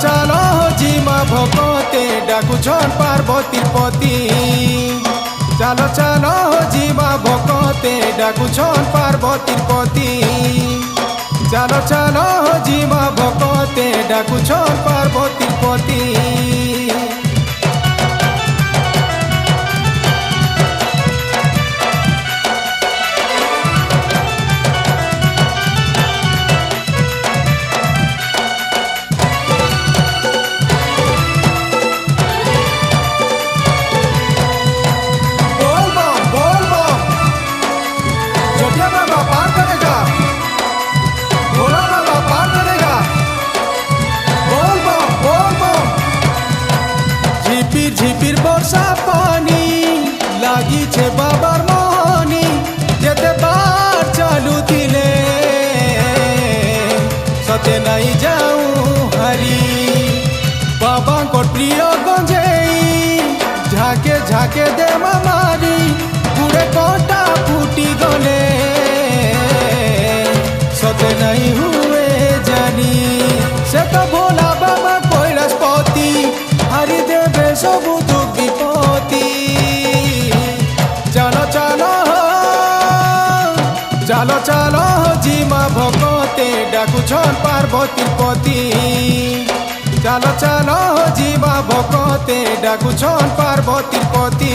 चलो जीमा भगते डाकुछन पार्वती पति। चलो चलो जीमा भगते डाकुछन पार्वती पति। चलो चलो जीमा भगते डाकुछन पार्वती पति। झिपिर वर्षा पानी लागी छे बाबार मोहनी जेते बार चालू थिले सते नहीं जाऊं हरी बाबा को प्रिय गंजेई झाके झाके दे मारी पूरे कोटा फूटी गले सते नहीं हुए जानी से तो भोला बाबा कैलाशपति हरि देवे सबु दुख विपत्ति। चलो चलो चलो चलो जीमा भगते डाकुछन पार्वती पति। चलो चलो जीमा भगते डाकुछन पार्वती पति।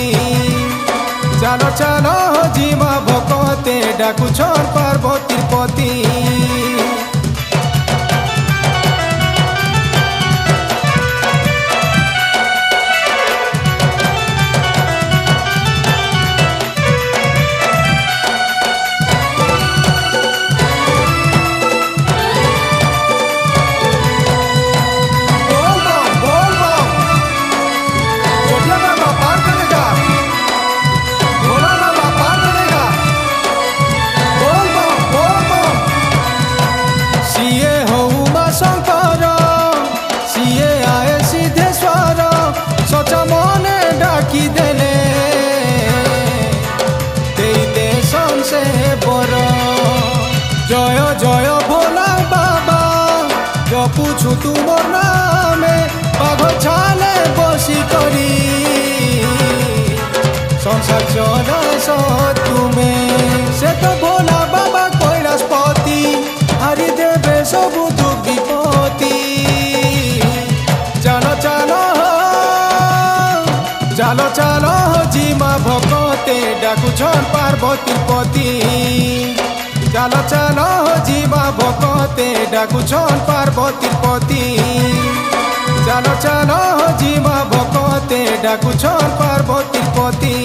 चलो चलो जीमा भगते डाकुछन पार्वती पति। डाकी देले देते संसे बर जय जय भोला बाबा जो पूछू तुमर नामे बाघ छाले बसी करी संसार चल तुम्हें से तो भोला बाबा कैलाशपति हरि देवे सबु दुख विपत्ति। चलो चलो चलो चलो जीमा भगते डाकुछन पार्वती पति। चलो चलो जीमा भगते डाकुछन पार्वती पति। चलो चलो जीमा भगते डाकुछन पार्वती पति।